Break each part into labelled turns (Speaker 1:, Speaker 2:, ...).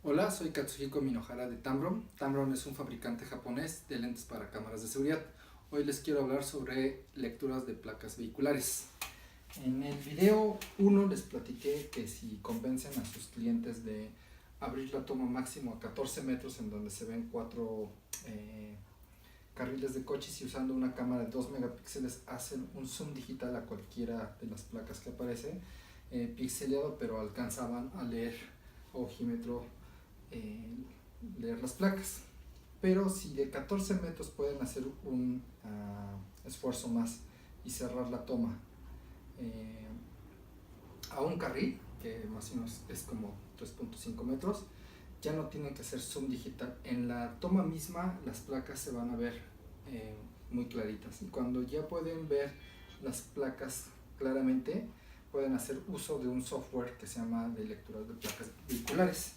Speaker 1: Hola, soy Katsuhiko Minohara de Tamron. Tamron es un fabricante japonés de lentes para cámaras de seguridad. Hoy les quiero hablar sobre lecturas de placas vehiculares. En el video 1 les platiqué que si convencen a sus clientes de abrir la toma máximo a 14 metros en donde se ven 4 carriles de coches y usando una cámara de 2 megapíxeles hacen un zoom digital a cualquiera de las placas que aparece, pixeleado, pero alcanzaban a leer ojímetro, leer las placas. Pero si de 14 metros pueden hacer un esfuerzo más y cerrar la toma a un carril, que más o menos es como 3.5 metros, ya no tienen que hacer zoom digital. En la toma misma las placas se van a ver muy claritas, y cuando ya pueden ver las placas claramente, pueden hacer uso de un software que se llama de lectura de placas vehiculares.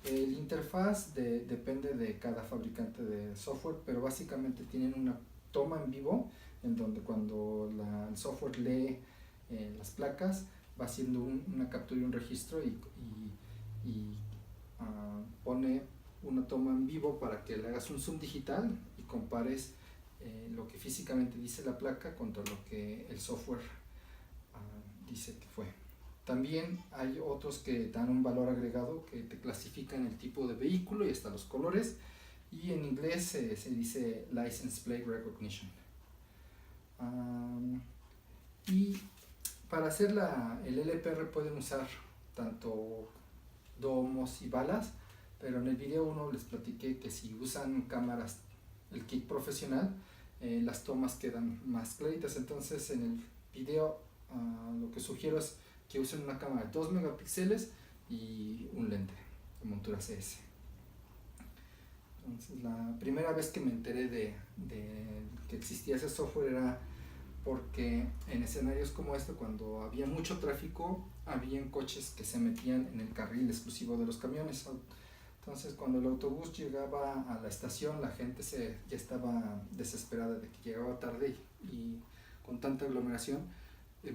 Speaker 1: El interfaz depende de cada fabricante de software, pero básicamente tienen una toma en vivo en donde cuando el software lee las placas va haciendo una captura y un registro y pone una toma en vivo para que le hagas un zoom digital y compares lo que físicamente dice la placa contra lo que el software dice que fue. También hay otros que dan un valor agregado que te clasifican el tipo de vehículo y hasta los colores, y en inglés se dice License Plate Recognition. Y para hacer el LPR pueden usar tanto domos y balas, pero en el video 1 les platiqué que si usan cámaras, el kit profesional, las tomas quedan más claritas. Entonces en el video lo que sugiero es que usen una cámara de 2 megapíxeles y un lente de montura CS. Entonces la primera vez que me enteré de que existía ese software era porque en escenarios como este, cuando había mucho tráfico, habían coches que se metían en el carril exclusivo de los camiones. Entonces cuando el autobús llegaba a la estación, la gente ya estaba desesperada de que llegaba tarde, y con tanta aglomeración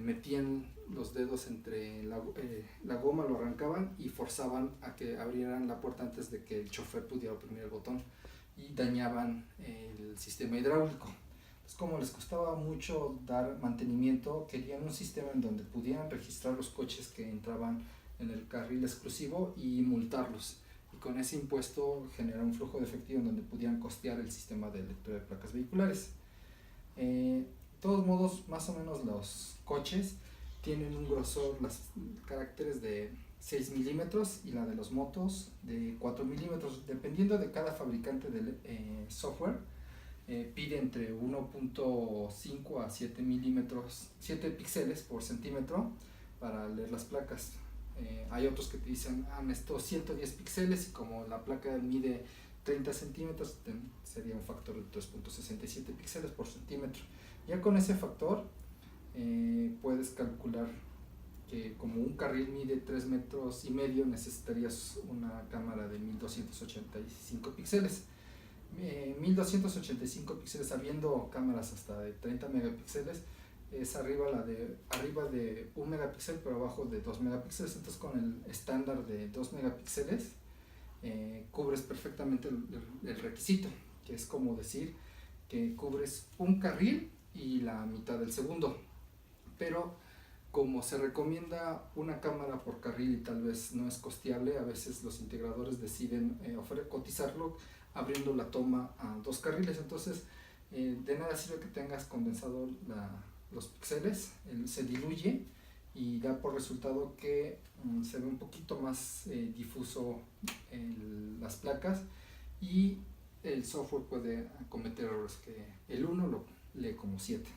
Speaker 1: metían los dedos entre la goma, lo arrancaban y forzaban a que abrieran la puerta antes de que el chofer pudiera oprimir el botón, y dañaban el sistema hidráulico. Entonces, como les costaba mucho dar mantenimiento, querían un sistema en donde pudieran registrar los coches que entraban en el carril exclusivo y multarlos, y con ese impuesto generar un flujo de efectivo en donde pudieran costear el sistema de lectura de placas vehiculares. De todos modos, más o menos los coches tienen un grosor, los caracteres de 6 milímetros, y la de los motos de 4 milímetros, dependiendo de cada fabricante de software. Pide entre 1.5 a 7 milímetros, 7 píxeles por centímetro para leer las placas. Hay otros que te dicen, necesito 110 píxeles, y como la placa mide 30 centímetros, sería un factor de 3.67 píxeles por centímetro. Ya con ese factor puedes calcular que como un carril mide 3 metros y medio, necesitarías una cámara de 1285 píxeles. 1285 píxeles, habiendo cámaras hasta de 30 megapíxeles, es arriba de 1 megapíxel, pero abajo de 2 megapíxeles. Entonces con el estándar de 2 megapíxeles cubres perfectamente el requisito, que es como decir que cubres un carril y la mitad del segundo. Pero como se recomienda una cámara por carril y tal vez no es costeable, a veces los integradores deciden cotizarlo abriendo la toma a 2 carriles. Entonces de nada sirve que tengas condensado los píxeles, se diluye y da por resultado que se ve un poquito más difuso las placas, y el software puede cometer errores que el 1 lo lee como 7.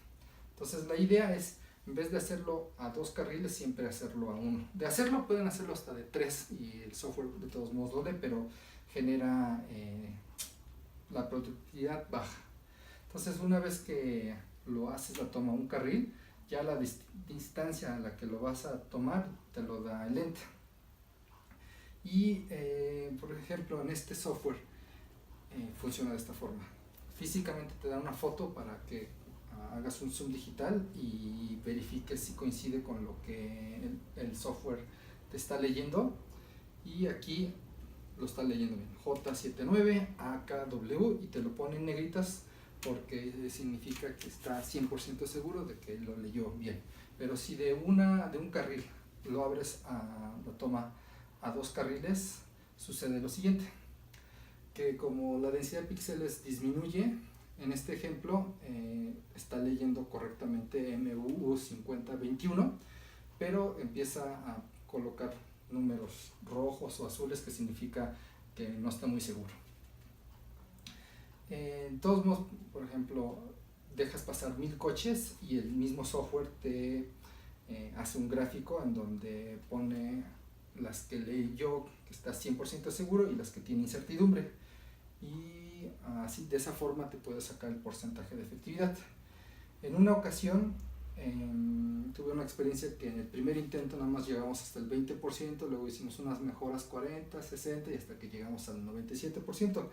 Speaker 1: Entonces la idea es, en vez de hacerlo a 2 carriles, siempre hacerlo a 1. De hacerlo pueden hacerlo hasta de 3, y el software de todos modos lo lee, pero genera la productividad baja. Entonces una vez que lo haces la toma a un carril, ya la distancia a la que lo vas a tomar te lo da el lente. Y por ejemplo en este software funciona de esta forma. Físicamente te da una foto para que hagas un zoom digital y verifiques si coincide con lo que el software te está leyendo, y aquí lo está leyendo bien, J79AKW, y te lo pone en negritas porque significa que está 100% seguro de que lo leyó bien. Pero si de un carril lo abres la toma a 2 carriles, sucede lo siguiente, que como la densidad de píxeles disminuye, en este ejemplo está leyendo correctamente MUU 5021, pero empieza a colocar números rojos o azules, que significa que no está muy seguro. De todos modos, por ejemplo, dejas pasar 1000 coches y el mismo software te hace un gráfico en donde pone las que leyó que está 100% seguro y las que tiene incertidumbre, y así de esa forma te puedes sacar el porcentaje de efectividad. En una ocasión tuve una experiencia que en el primer intento nada más llegamos hasta el 20%, luego hicimos unas mejoras 40, 60 y hasta que llegamos al 97%.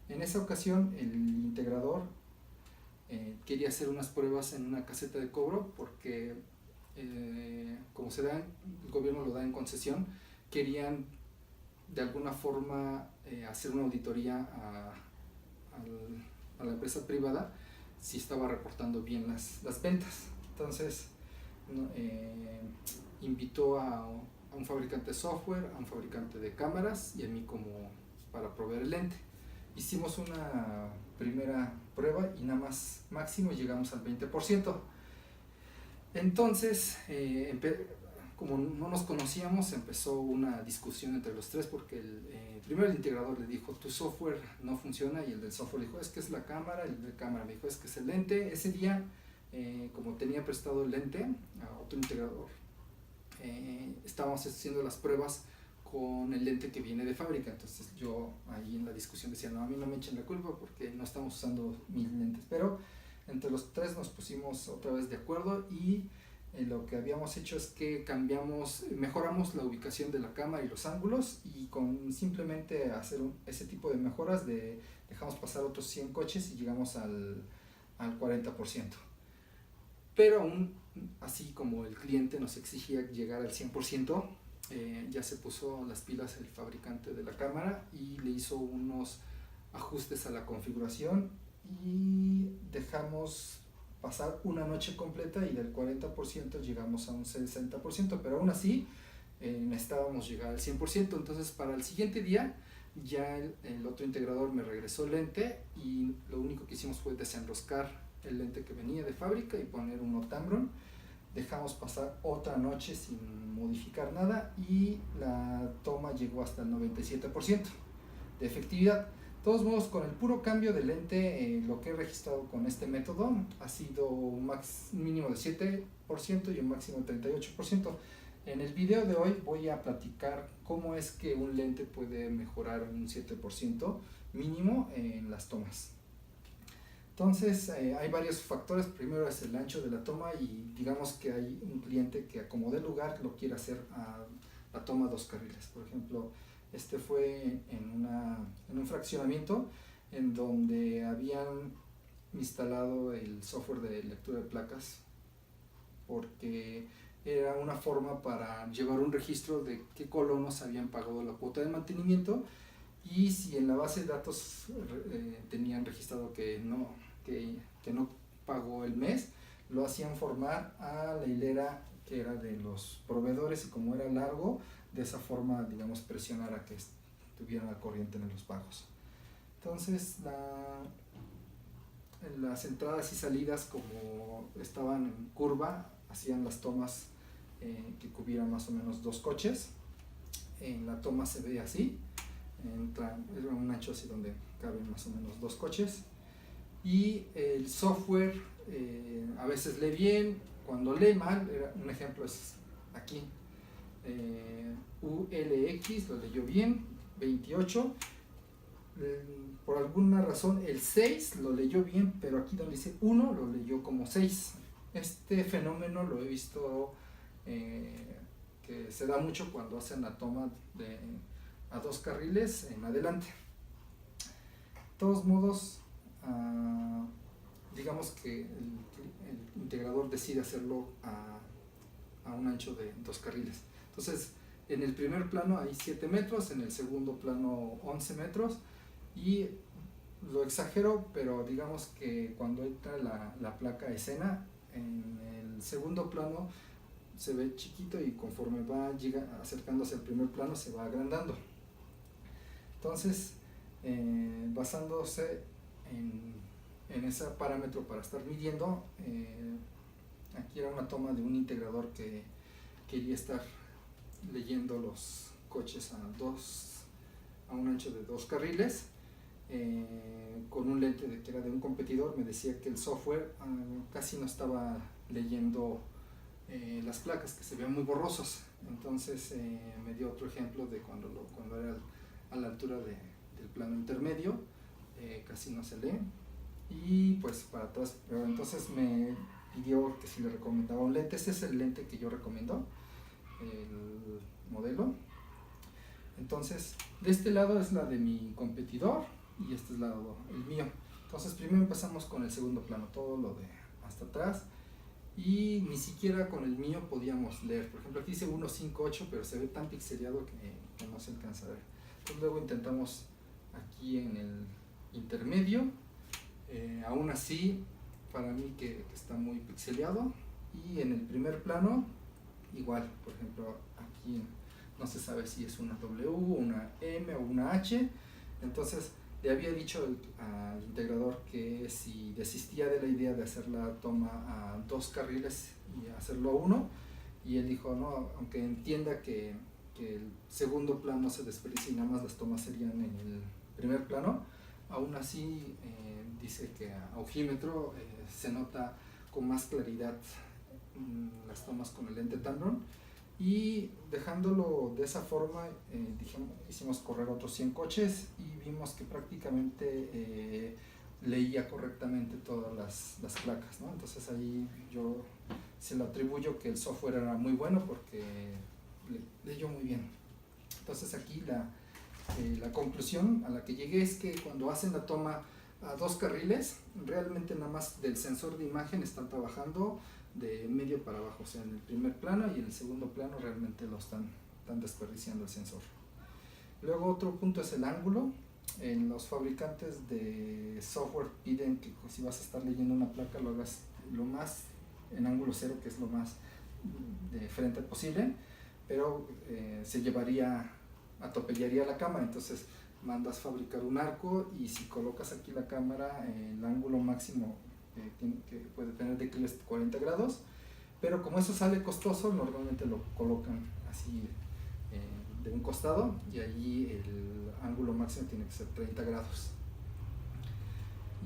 Speaker 1: En esa ocasión el integrador quería hacer unas pruebas en una caseta de cobro porque como el gobierno lo da en concesión, querían de alguna forma hacer una auditoría a la empresa privada si estaba reportando bien las ventas. Entonces invitó a un fabricante de software, a un fabricante de cámaras y a mí como para proveer el lente. Hicimos una primera prueba y nada más máximo llegamos al 20%. Entonces, como no nos conocíamos, empezó una discusión entre los tres porque primero el integrador le dijo, tu software no funciona, y el del software dijo, es que es la cámara, el de cámara me dijo, es que es el lente. Ese día, como tenía prestado el lente a otro integrador, estábamos haciendo las pruebas con el lente que viene de fábrica. Entonces yo ahí en la discusión decía, no, a mí no me echen la culpa porque no estamos usando mis lentes, pero entre los tres nos pusimos otra vez de acuerdo y lo que habíamos hecho es que mejoramos la ubicación de la cámara y los ángulos, y con simplemente hacer ese tipo de mejoras dejamos pasar otros 100 coches y llegamos al 40%. Pero aún así, como el cliente nos exigía llegar al 100%, ya se puso las pilas el fabricante de la cámara y le hizo unos ajustes a la configuración y dejamos pasar una noche completa, y del 40% llegamos a un 60%, pero aún así necesitábamos llegar al 100%. Entonces para el siguiente día ya el otro integrador me regresó el lente y lo único que hicimos fue desenroscar el lente que venía de fábrica y poner un Tamron. Dejamos pasar otra noche sin modificar nada y la toma llegó hasta el 97% de efectividad. De todos modos, con el puro cambio de lente, lo que he registrado con este método ha sido un mínimo de 7% y un máximo de 38%. En el video de hoy voy a platicar cómo es que un lente puede mejorar un 7% mínimo en las tomas. Entonces hay varios factores. Primero es el ancho de la toma, y digamos que hay un cliente que a como dé lugar lo quiere hacer a la toma 2 carriles. Por ejemplo, este fue en un fraccionamiento en donde habían instalado el software de lectura de placas porque era una forma para llevar un registro de qué colonos habían pagado la cuota de mantenimiento, y si en la base de datos tenían registrado que no pagó el mes, lo hacían formar a la hilera que era de los proveedores, y como era largo, de esa forma, digamos, presionar a que estuvieran al corriente en los pagos. Entonces las entradas y salidas, como estaban en curva, hacían las tomas que cubieran más o menos 2 coches. En la toma se ve así, era un ancho así donde caben más o menos 2 coches, y el software a veces lee bien, cuando lee mal, un ejemplo es aquí, ULX lo leyó bien, 28, por alguna razón el 6 lo leyó bien, pero aquí donde dice 1 lo leyó como 6. Este fenómeno lo he visto que se da mucho cuando hacen la toma a 2 carriles en adelante. De todos modos, digamos que el integrador decide hacerlo a un ancho de 2 carriles. Entonces En el primer plano hay 7 metros, en el segundo plano 11 metros, y lo exagero, pero digamos que cuando entra la placa a escena, en el segundo plano se ve chiquito y conforme acercándose al primer plano se va agrandando. Entonces, basándose en ese parámetro para estar midiendo, aquí era una toma de un integrador que quería estar leyendo los coches a un ancho de 2 carriles, con un lente que era de un competidor. Me decía que el software casi no estaba leyendo las placas, que se veían muy borrosos. Entonces me dio otro ejemplo de cuando era a la altura del plano intermedio, casi no se lee, y pues para atrás. Pero entonces me pidió que si le recomendaba un lente. Este es el lente que yo recomiendo, el modelo. Entonces, de este lado es la de mi competidor y este es el mío. Entonces, primero empezamos con el segundo plano, todo lo de hasta atrás, y ni siquiera con el mío podíamos leer. Por ejemplo, aquí dice 158, pero se ve tan pixeleado que no se alcanza a ver. Entonces, luego intentamos aquí en el intermedio, aún así, para mí que está muy pixeleado. Y en el primer plano, igual, por ejemplo, aquí no se sabe si es una W, una M o una H. Entonces le había dicho al integrador que si desistía de la idea de hacer la toma a 2 carriles y hacerlo a 1, y él dijo no, aunque entienda que el segundo plano se desperdicia y nada más las tomas serían en el primer plano, aún así dice que a ojímetro se nota con más claridad las tomas con el lente Tamron. Y dejándolo de esa forma, hicimos correr otros 100 coches y vimos que prácticamente leía correctamente todas las placas, ¿no? Entonces ahí yo se lo atribuyo que el software era muy bueno porque leyó muy bien. Entonces aquí la conclusión a la que llegué es que cuando hacen la toma a 2 carriles, realmente nada más del sensor de imagen están trabajando de medio para abajo, o sea, en el primer plano, y en el segundo plano realmente lo están desperdiciando el sensor. Luego otro punto es el ángulo. Los fabricantes de software piden que si vas a estar leyendo una placa lo hagas lo más en ángulo cero, que es lo más de frente posible, pero atropellaría la cámara. Entonces mandas fabricar un arco, y si colocas aquí la cámara, el ángulo máximo que puede tener de 40 grados, pero como eso sale costoso, normalmente lo colocan así de un costado, y allí el ángulo máximo tiene que ser 30 grados.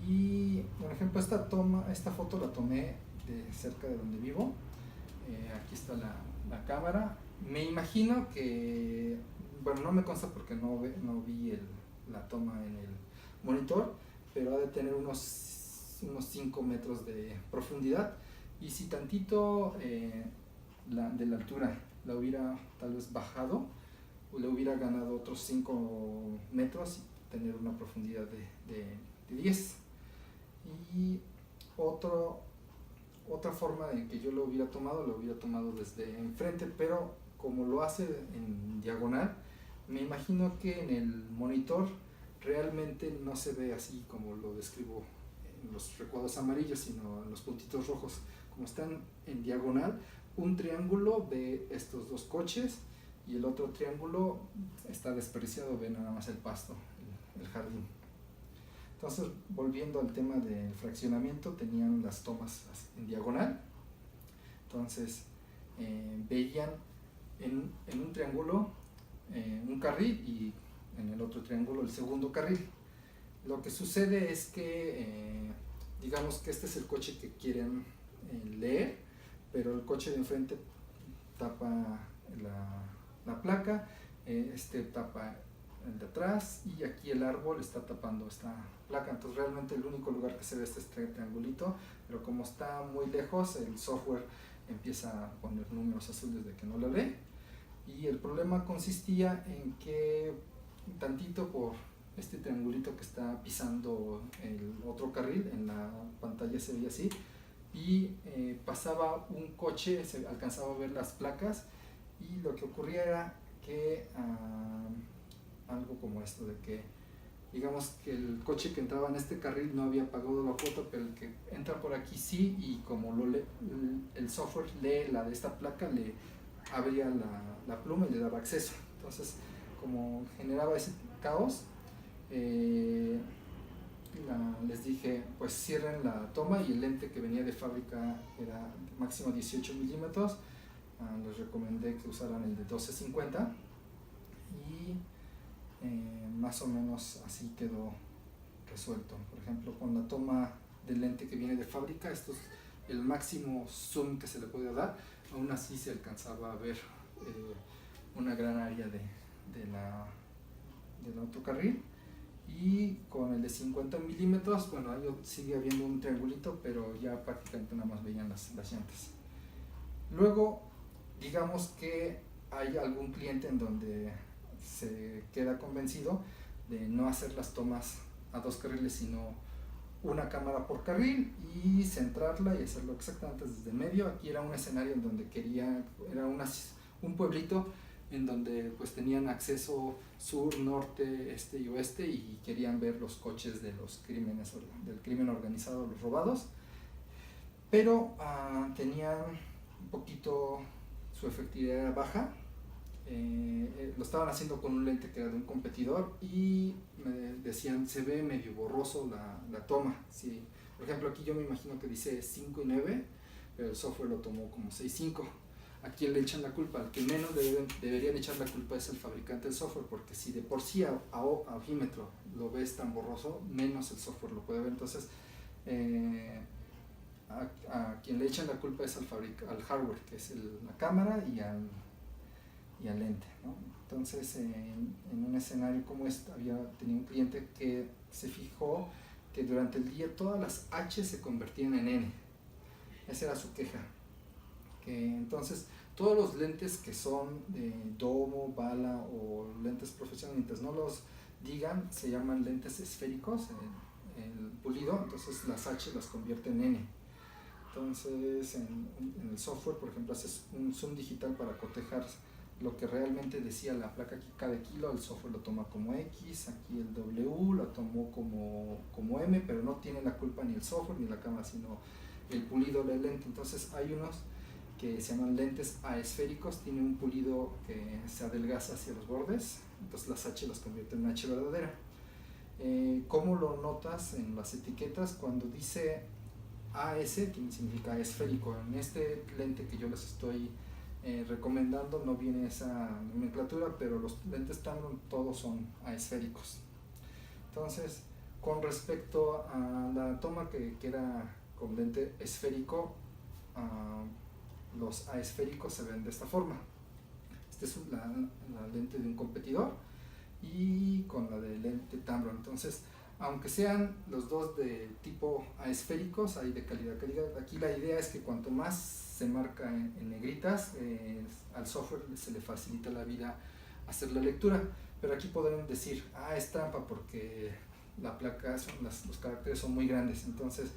Speaker 1: Y por ejemplo, esta foto la tomé de cerca de donde vivo. Aquí está la cámara. Me imagino que, bueno, no me consta porque no vi la toma en el monitor, pero ha de tener unos 5 metros de profundidad, y si tantito de la altura la hubiera tal vez bajado, le hubiera ganado otros 5 metros y tener una profundidad de 10. Y otra forma en que yo lo hubiera tomado desde enfrente, pero como lo hace en diagonal, me imagino que en el monitor realmente no se ve así como lo describo en los recuadros amarillos, sino en los puntitos rojos. Como están en diagonal, un triángulo ve estos 2 coches y el otro triángulo está desperdiciado, ve nada más el pasto, el jardín. Entonces, volviendo al tema del fraccionamiento, tenían las tomas en diagonal. Entonces veían en un triángulo un carril, y en el otro triángulo el segundo carril. Lo que sucede es que digamos que este es el coche que quieren leer, pero el coche de enfrente tapa la placa, este tapa el de atrás, y aquí el árbol está tapando esta placa. Entonces realmente el único lugar que se ve es este triangulito, pero como está muy lejos, el software empieza a poner números azules de que no lo lee. Y el problema consistía en que tantito por este triangulito que está pisando el otro carril, en la pantalla se veía así, y pasaba un coche, se alcanzaba a ver las placas, y lo que ocurría era que algo como esto de que digamos que el coche que entraba en este carril no había pagado la cuota, pero el que entra por aquí sí, y como el software lee la de esta placa, le abría la pluma y le daba acceso. Entonces, como generaba ese caos, les dije, pues cierren la toma, y el lente que venía de fábrica era máximo 18 milímetros. Les recomendé que usaran el de 12-50 y más o menos así quedó resuelto. Por ejemplo, con la toma del lente que viene de fábrica, esto es el máximo zoom que se le podía dar, aún así se alcanzaba a ver una gran área del autocarril. Y con el de 50 milímetros, bueno, ahí sigue habiendo un triangulito, pero ya prácticamente nada más veían las llantas. Luego, digamos que hay algún cliente en donde se queda convencido de no hacer las tomas a 2 carriles, sino una cámara por carril, y centrarla y hacerlo exactamente desde medio. Aquí era un escenario en donde era un pueblito en donde pues tenían acceso sur, norte, este y oeste, y querían ver los coches del crimen organizado, los robados, pero tenían un poquito, su efectividad era baja. Lo estaban haciendo con un lente que era de un competidor, y me decían, se ve medio borroso la toma. Sí, por ejemplo, aquí yo me imagino que dice 5:9, pero el software lo tomó como 6:5. ¿A quién le echan la culpa? Al que menos deberían echar la culpa es el fabricante del software, porque si de por sí a ojímetro lo ves tan borroso, menos el software lo puede ver. Entonces, a quien le echan la culpa es al hardware, que es la cámara y al lente, ¿no? Entonces, en un escenario como este, tenía un cliente que se fijó que durante el día todas las H se convertían en N. Esa era su queja. Que entonces todos los lentes que son de domo, bala o lentes profesionales, mientras no los digan, se llaman lentes esféricos, el pulido, entonces las H las convierte en N. Entonces en el software, por ejemplo, haces un zoom digital para cotejar lo que realmente decía la placa aquí cada kilo, el software lo toma como X, aquí el W lo tomó como M, pero no tiene la culpa ni el software ni la cámara, sino el pulido del lente. Entonces hay unos que se llaman lentes aesféricos, tiene un pulido que se adelgaza hacia los bordes, entonces las H las convierte en H verdadera. ¿Cómo lo notas en las etiquetas? Cuando dice AS, que significa esférico. En este lente que yo les estoy recomendando no viene esa nomenclatura, pero los lentes Tamron todos son aesféricos. Entonces, con respecto a la toma que era con lente esférico, los aesféricos se ven de esta forma. Esta es la lente de un competidor y con la de lente Tamron. Entonces, aunque sean los dos de tipo aesféricos, hay de calidad. Aquí la idea es que cuanto más se marca en negritas, al software se le facilita la vida hacer la lectura. Pero aquí podemos decir, es trampa porque la placa, los caracteres son muy grandes. Entonces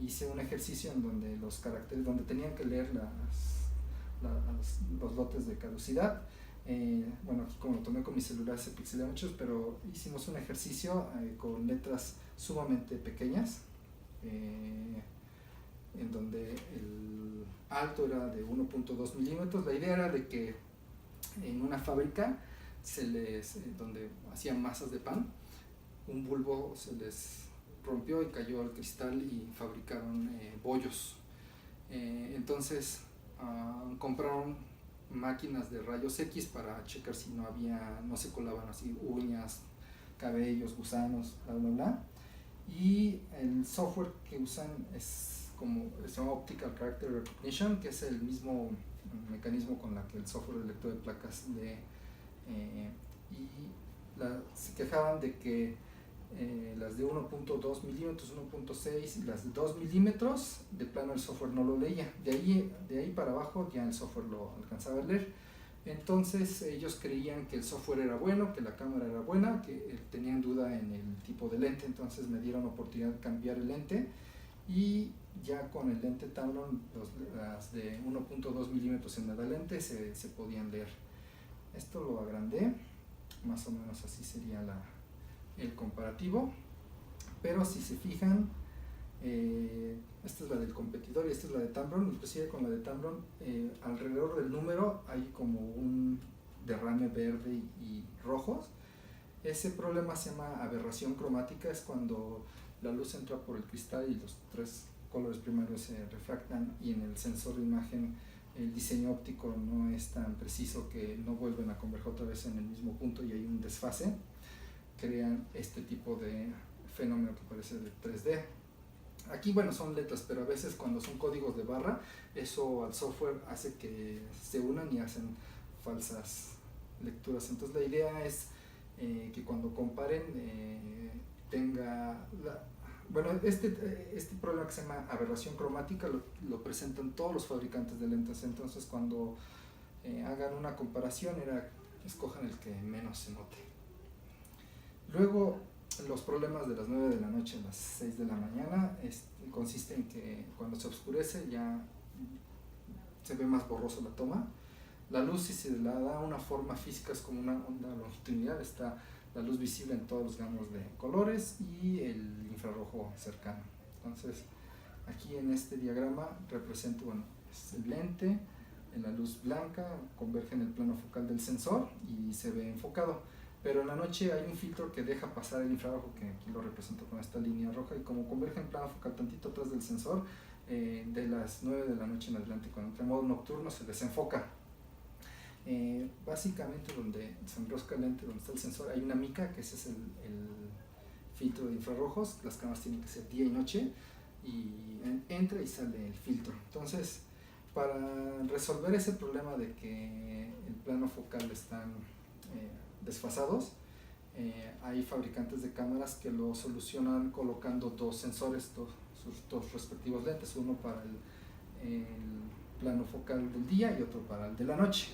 Speaker 1: hice un ejercicio en donde los caracteres, donde tenían que leer los lotes de caducidad, bueno, aquí como lo tomé con mi celular se pixelea mucho, pero hicimos un ejercicio con letras sumamente pequeñas, en donde el alto era de 1.2 milímetros. La idea era de que en una fábrica donde hacían masas de pan, un bulbo se les rompió y cayó al cristal y fabricaron bollos. Entonces compraron máquinas de rayos X para checar si no se colaban así uñas, cabellos, gusanos, bla bla bla. Y el software que usan se llama Optical Character Recognition, que es el mismo mecanismo con la que el software de lectura de placas lee. Se quejaban de que las de 1.2 milímetros, 1.6 y las de 2 milímetros, de plano el software no lo leía. De ahí para abajo ya el software lo alcanzaba a leer. Entonces ellos creían que el software era bueno, que la cámara era buena, que tenían duda en el tipo de lente. Entonces me dieron oportunidad de cambiar el lente, y ya con el lente Tamron las de 1.2 milímetros en la lente se podían leer. Esto lo agrandé, más o menos así sería el comparativo, pero si se fijan, esta es la del competidor y esta es la de Tamron. Inclusive con la de Tamron, alrededor del número hay como un derrame verde y rojos. Ese problema se llama aberración cromática, es cuando la luz entra por el cristal y los tres colores primarios se refractan, y en el sensor de imagen el diseño óptico no es tan preciso que no vuelven a converger otra vez en el mismo punto y hay un desfase. Crean este tipo de fenómeno que parece de 3D. Aquí, bueno, son letras, pero a veces cuando son códigos de barra, eso al software hace que se unan y hacen falsas lecturas. Entonces la idea es que cuando comparen tenga bueno, este problema que se llama aberración cromática lo presentan todos los fabricantes de lentes. Entonces cuando hagan una comparación, escojan el que menos se note. Luego, los problemas de las 9 de la noche a las 6 de la mañana consiste en que cuando se oscurece ya se ve más borroso la toma. La luz, si se le da una forma física, es como una onda longitudinal. Está la luz visible en todos los gamos de colores y el infrarrojo cercano. Entonces, aquí en este diagrama represento, bueno, es el lente, en la luz blanca converge en el plano focal del sensor y se ve enfocado. Pero en la noche hay un filtro que deja pasar el infrarrojo, que aquí lo represento con esta línea roja, y como converge en plano focal tantito atrás del sensor, de las 9 de la noche en adelante, cuando entra en modo nocturno, se desenfoca. Básicamente donde se enrosca el lente, donde está el sensor, hay una mica, que ese es el filtro de infrarrojos. Las cámaras tienen que ser día y noche, y entra y sale el filtro. Entonces, para resolver ese problema de que el plano focal están desfasados, hay fabricantes de cámaras que lo solucionan colocando dos sensores, sus dos respectivos lentes, uno para el plano focal del día y otro para el de la noche.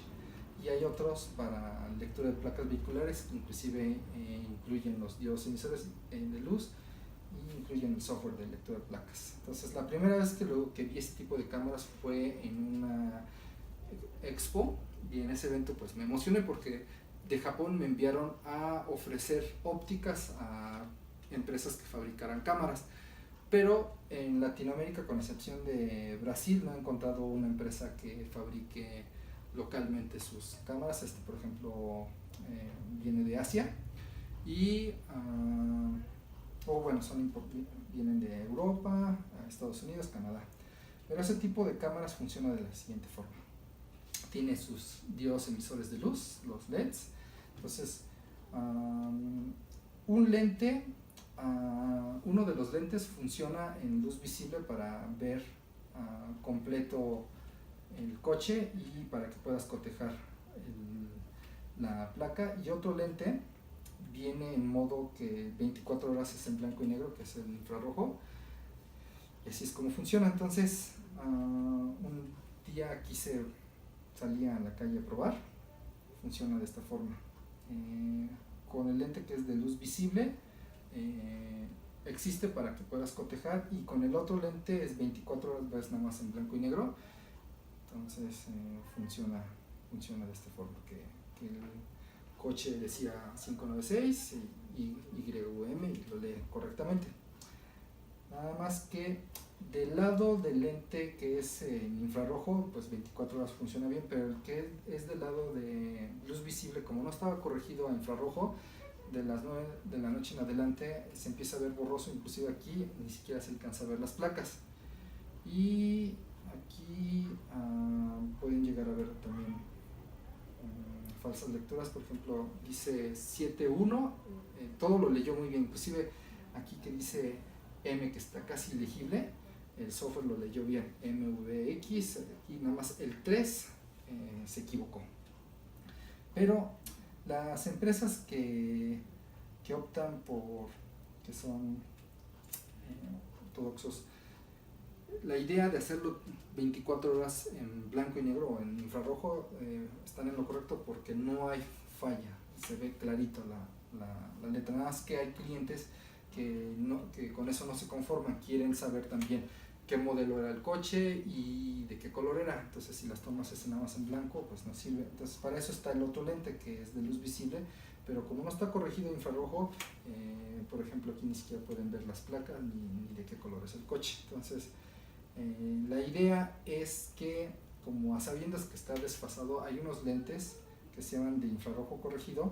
Speaker 1: Y hay otros para lectura de placas vehiculares que inclusive incluyen los diodos emisores de luz y incluyen el software de lectura de placas. Entonces, la primera vez que vi este tipo de cámaras fue en una expo, y en ese evento pues me emocioné porque de Japón me enviaron a ofrecer ópticas a empresas que fabricaran cámaras, pero en Latinoamérica, con excepción de Brasil, no he encontrado una empresa que fabrique localmente sus cámaras. Por ejemplo, viene de Asia y bueno, vienen de Europa, Estados Unidos, Canadá. Pero ese tipo de cámaras funciona de la siguiente forma: tiene sus diodos emisores de luz, los LEDs. Entonces, un lente, uno de los lentes funciona en luz visible para ver completo el coche y para que puedas cotejar la placa, y otro lente viene en modo que 24 horas es en blanco y negro, que es el infrarrojo, y así es como funciona. Entonces, un día salía a la calle a probar, funciona de esta forma. Con el lente que es de luz visible, existe para que puedas cotejar, y con el otro lente es 24 horas, ves nada más en blanco y negro. Entonces funciona de esta forma, que el coche decía 596 y YUM y lo lee correctamente. Nada más que del lado del lente que es en infrarrojo, pues 24 horas funciona bien, pero el que es del lado de luz visible, como no estaba corregido a infrarrojo, de las 9 de la noche en adelante se empieza a ver borroso. Inclusive aquí ni siquiera se alcanza a ver las placas, y aquí pueden llegar a ver también falsas lecturas. Por ejemplo, dice 7.1, todo lo leyó muy bien, inclusive aquí que dice M, que está casi legible, el software lo leyó bien, MVX, aquí nada más el 3 se equivocó. Pero las empresas que optan que son ortodoxos, la idea de hacerlo 24 horas en blanco y negro o en infrarrojo, están en lo correcto porque no hay falla, se ve clarito la letra. Nada más que hay clientes que con eso no se conforman, quieren saber también qué qué modelo era el coche y de qué color era. Entonces si las tomas es nada más en blanco, pues no sirve. Entonces para eso está el otro lente que es de luz visible, pero como no está corregido infrarrojo, por ejemplo aquí ni siquiera pueden ver las placas ni de qué color es el coche. Entonces la idea es que, como a sabiendas que está desfasado, hay unos lentes que se llaman de infrarrojo corregido,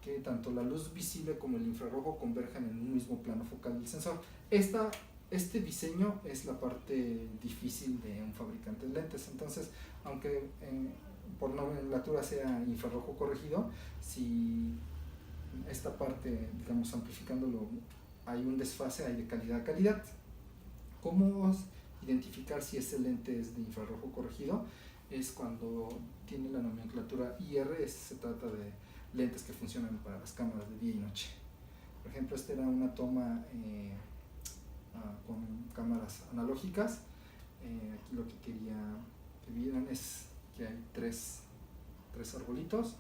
Speaker 1: que tanto la luz visible como el infrarrojo converjan en un mismo plano focal del sensor. Este diseño es la parte difícil de un fabricante de lentes. Entonces, aunque por nomenclatura sea infrarrojo corregido, si esta parte, digamos, amplificándolo, hay un desfase, hay de calidad a calidad. ¿Cómo identificar si ese lente es de infrarrojo corregido? Es cuando tiene la nomenclatura IR, se trata de lentes que funcionan para las cámaras de día y noche. Por ejemplo, esta era una toma con cámaras analógicas. Aquí lo que quería que vieran es que hay tres arbolitos,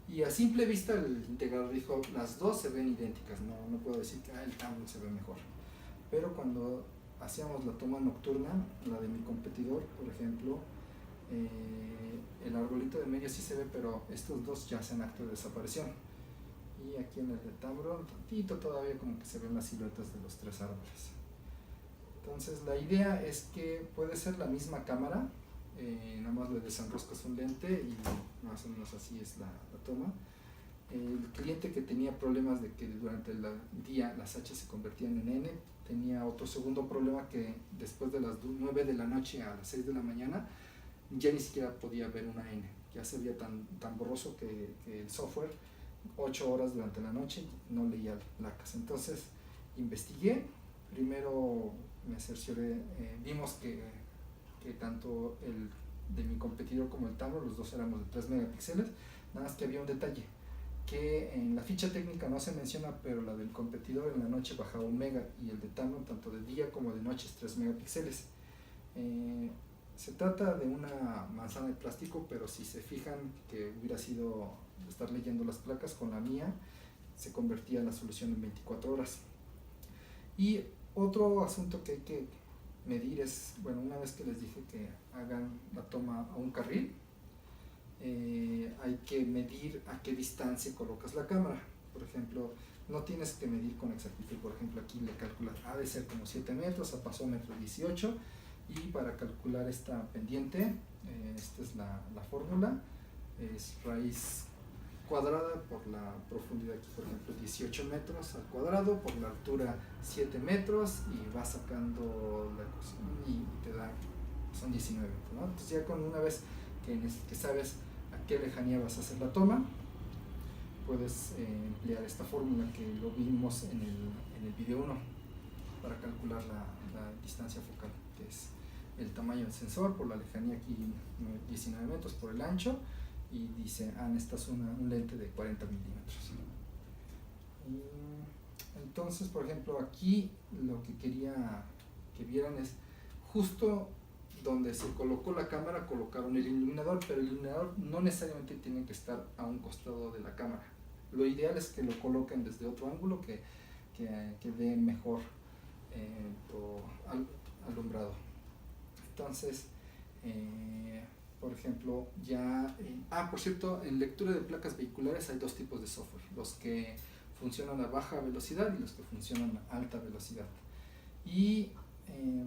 Speaker 1: y a simple vista el integrador dijo las dos se ven idénticas, no puedo decir que el Tamron se ve mejor. Pero cuando hacíamos la toma nocturna, la de mi competidor, por ejemplo, el arbolito de medio sí se ve, pero estos dos ya hacen acto de desaparición. Y aquí en el de Tamron, tantito todavía como que se ven las siluetas de los tres árboles. Entonces la idea es que puede ser la misma cámara, nada más le desenroscas un lente y más o menos así es la toma. El cliente que tenía problemas de que durante el día las H se convertían en N, tenía otro segundo problema, que después de las 9 de la noche a las 6 de la mañana ya ni siquiera podía ver una N, ya se veía tan borroso que el software 8 horas durante la noche no leía placas. Entonces investigué, primero me cercioré, vimos que tanto el de mi competidor como el Tamron, los dos éramos de 3 megapíxeles, nada más que había un detalle que en la ficha técnica no se menciona, pero la del competidor en la noche bajaba 1 mega y el de Tamron tanto de día como de noche es 3 megapíxeles. Se trata de una manzana de plástico, pero si se fijan que hubiera sido estar leyendo las placas, con la mía se convertía la solución en 24 horas. Y otro asunto que hay que medir es, bueno, una vez que les dije que hagan la toma a un carril, hay que medir a qué distancia colocas la cámara. Por ejemplo, no tienes que medir con exactitud. Por ejemplo, aquí le calculas, ha de ser como 7 metros, pasó 1,18 m, y para calcular esta pendiente, esta es la fórmula, es raíz cuadrada por la profundidad, aquí por ejemplo 18 metros al cuadrado, por la altura 7 metros, y vas sacando la ecuación y te da, son 19, ¿no? Entonces ya con una vez que sabes a qué lejanía vas a hacer la toma, puedes emplear esta fórmula que lo vimos en el video 1 para calcular la distancia focal, que es el tamaño del sensor por la lejanía, aquí 19 metros por el ancho, y dice, necesitas un lente de 40 milímetros. Entonces, por ejemplo, aquí lo que quería que vieran es justo donde se colocó la cámara, colocaron el iluminador, pero el iluminador no necesariamente tiene que estar a un costado de la cámara. Lo ideal es que lo coloquen desde otro ángulo que dé mejor alumbrado. Entonces, por ejemplo, por cierto, en lectura de placas vehiculares hay dos tipos de software: los que funcionan a baja velocidad y los que funcionan a alta velocidad. Y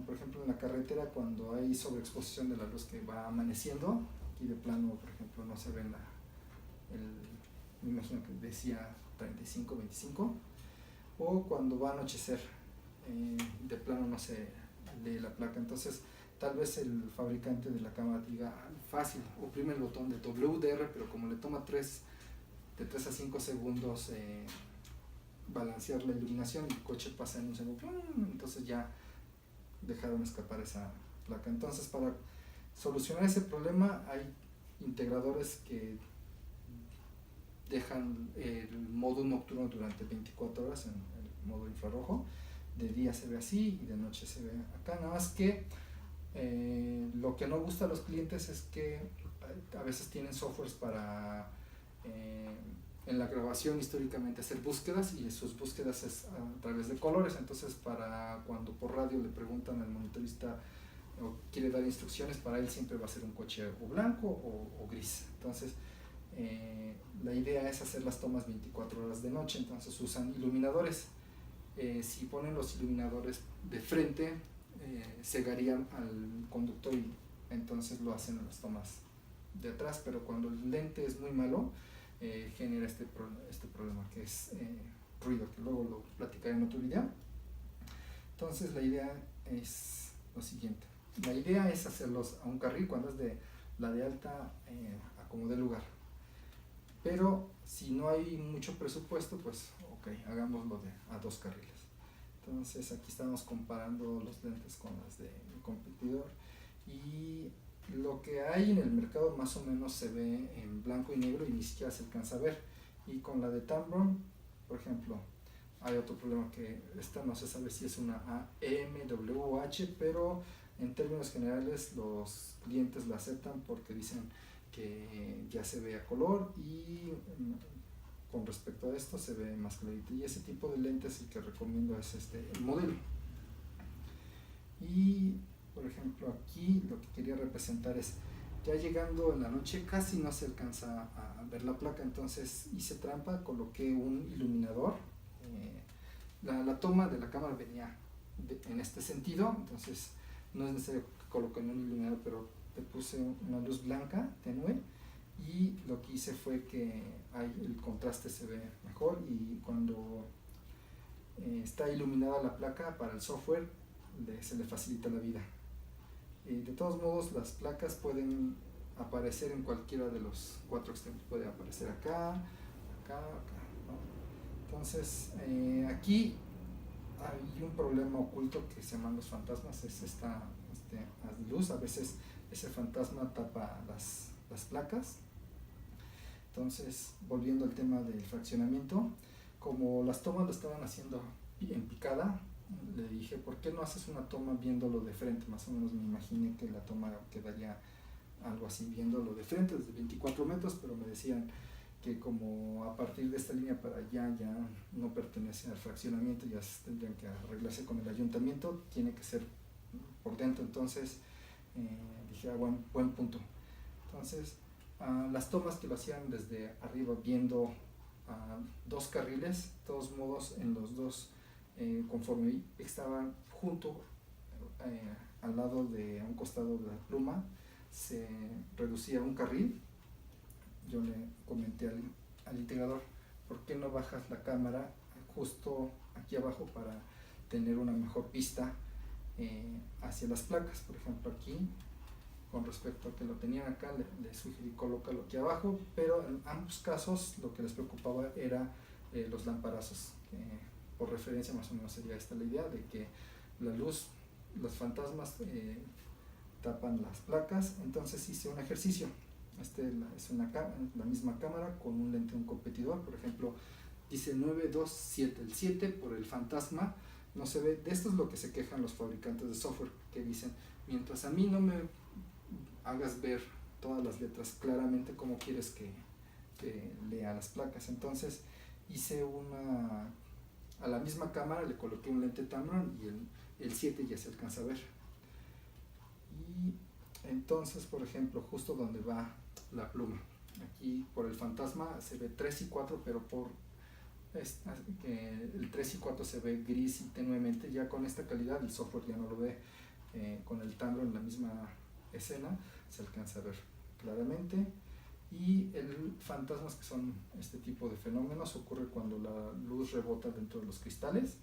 Speaker 1: por ejemplo, en la carretera, cuando hay sobreexposición de la luz que va amaneciendo, aquí de plano, por ejemplo, no se ve me imagino que decía 35, 25, o cuando va a anochecer, de plano no se lee la placa. Entonces tal vez el fabricante de la cámara diga, fácil, oprime el botón de WDR, pero como le toma de 3 a 5 segundos balancear la iluminación, y el coche pasa en un segundo, entonces ya dejaron escapar esa placa. Entonces, para solucionar ese problema hay integradores que dejan el modo nocturno durante 24 horas en el modo infrarrojo. De día se ve así y de noche se ve acá. Nada más que lo que no gusta a los clientes es que a veces tienen softwares para en la grabación históricamente hacer búsquedas, y sus búsquedas es a través de colores. Entonces, para cuando por radio le preguntan al monitorista o quiere dar instrucciones, para él siempre va a ser un coche o blanco o gris. Entonces, la idea es hacer las tomas 24 horas de noche, entonces usan iluminadores. Si ponen los iluminadores de frente, cegarían al conductor, y entonces lo hacen en las tomas de atrás, pero cuando el lente es muy malo, genera este problema, que es ruido, que luego lo platicaré en otro video. Entonces la idea es lo siguiente: la idea es hacerlos a un carril cuando es de la de alta, a como de lugar, pero si no hay mucho presupuesto, pues ok, hagámoslo a 2 carriles. Entonces aquí estamos comparando los lentes con las de mi competidor, y lo que hay en el mercado más o menos se ve en blanco y negro y ni siquiera se alcanza a ver. Y con la de Tamron, por ejemplo, hay otro problema, que esta no se sabe si es una AM, W o H, pero en términos generales los clientes la aceptan porque dicen que ya se ve a color, y con respecto a esto se ve más clarito, y ese tipo de lentes el que recomiendo es el modelo. Y por ejemplo aquí lo que quería representar es, ya llegando en la noche casi no se alcanza a ver la placa, entonces hice trampa, coloqué un iluminador. La toma de la cámara venía en este sentido, entonces no es necesario que coloque un iluminador, pero le puse una luz blanca tenue, y lo que hice fue que el contraste se ve mejor, y cuando está iluminada la placa, para el software se le facilita la vida. De todos modos, las placas pueden aparecer en cualquiera de los 4 extremos, puede aparecer acá, acá, ¿no? Entonces aquí hay un problema oculto que se llaman los fantasmas, es esta luz. A veces ese fantasma tapa las placas. Entonces, volviendo al tema del fraccionamiento, como las tomas lo estaban haciendo en picada, le dije, ¿por qué no haces una toma viéndolo de frente? Más o menos me imaginé que la toma quedaría algo así, viéndolo de frente desde 24 metros, pero me decían que como a partir de esta línea para allá ya no pertenece al fraccionamiento, ya tendrían que arreglarse con el ayuntamiento, tiene que ser por dentro. Entonces dije, buen punto. Entonces las tomas que lo hacían desde arriba viendo 2 carriles, de todos modos en los dos, conforme estaban junto, al lado de un costado de la pluma, se reducía un carril. Yo le comenté al integrador, ¿por qué no bajas la cámara justo aquí abajo para tener una mejor vista hacia las placas? Por ejemplo aquí, con respecto a que lo tenían acá, le sugerí colócalo aquí abajo, pero en ambos casos lo que les preocupaba era los lamparazos. Por referencia más o menos sería esta la idea, de que la luz, los fantasmas tapan las placas. Entonces hice un ejercicio. Es la misma cámara con un lente de un competidor, por ejemplo dice 927, el 7 por el fantasma no se ve. De esto es lo que se quejan los fabricantes de software, que dicen, mientras a mí no me hagas ver todas las letras claramente, ¿cómo quieres que lea las placas? Entonces hice a la misma cámara le coloqué un lente Tamron, y el 7 ya se alcanza a ver. Y entonces, por ejemplo, justo donde va la pluma, aquí por el fantasma se ve 3 y 4, pero el 3 y 4 se ve gris y tenuemente. Ya con esta calidad el software ya no lo ve. Con el Tamron en la misma escena se alcanza a ver claramente. Y el fantasmas, que son este tipo de fenómenos, ocurre cuando la luz rebota dentro de los cristales.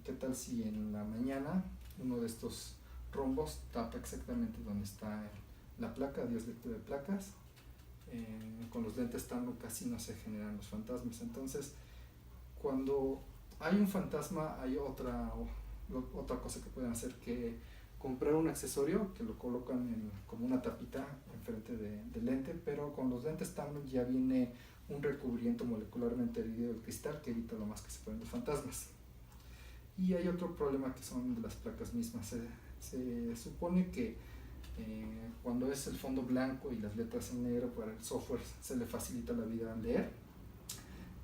Speaker 1: ¿Qué tal si en la mañana uno de estos rombos tapa exactamente donde está la placa? Dios, lectura de placas. Con los lentes Tamron casi no se generan los fantasmas. Entonces, cuando hay un fantasma, hay otra cosa que pueden hacer, que comprar un accesorio que lo colocan como una tapita enfrente del lente, pero con los lentes Tamron ya viene un recubrimiento molecularmente adherido del cristal que evita lo más que se pueden los fantasmas. Y hay otro problema, que son de las placas mismas. Se supone que Cuando es el fondo blanco y las letras en negro, para el software se le facilita la vida al leer,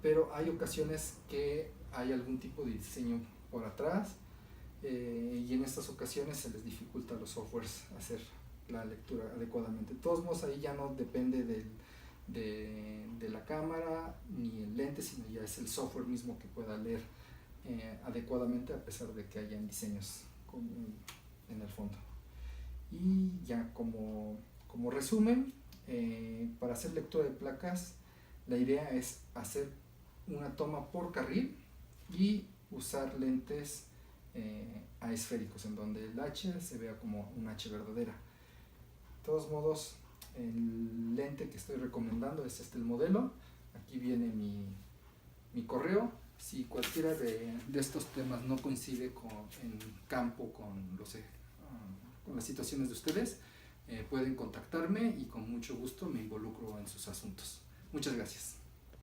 Speaker 1: pero hay ocasiones que hay algún tipo de diseño por atrás, y en estas ocasiones se les dificulta a los softwares hacer la lectura adecuadamente. De todos modos, ahí ya no depende de la cámara ni el lente, sino ya es el software mismo que pueda leer adecuadamente, a pesar de que hayan diseños en el fondo. Y ya como resumen, para hacer lectura de placas, la idea es hacer una toma por carril y usar lentes aesféricos, en donde el H se vea como un H verdadera. De todos modos, el lente que estoy recomendando es el modelo. Aquí viene mi correo. Si cualquiera de estos temas no coincide en campo con las situaciones de ustedes, pueden contactarme y con mucho gusto me involucro en sus asuntos. Muchas gracias.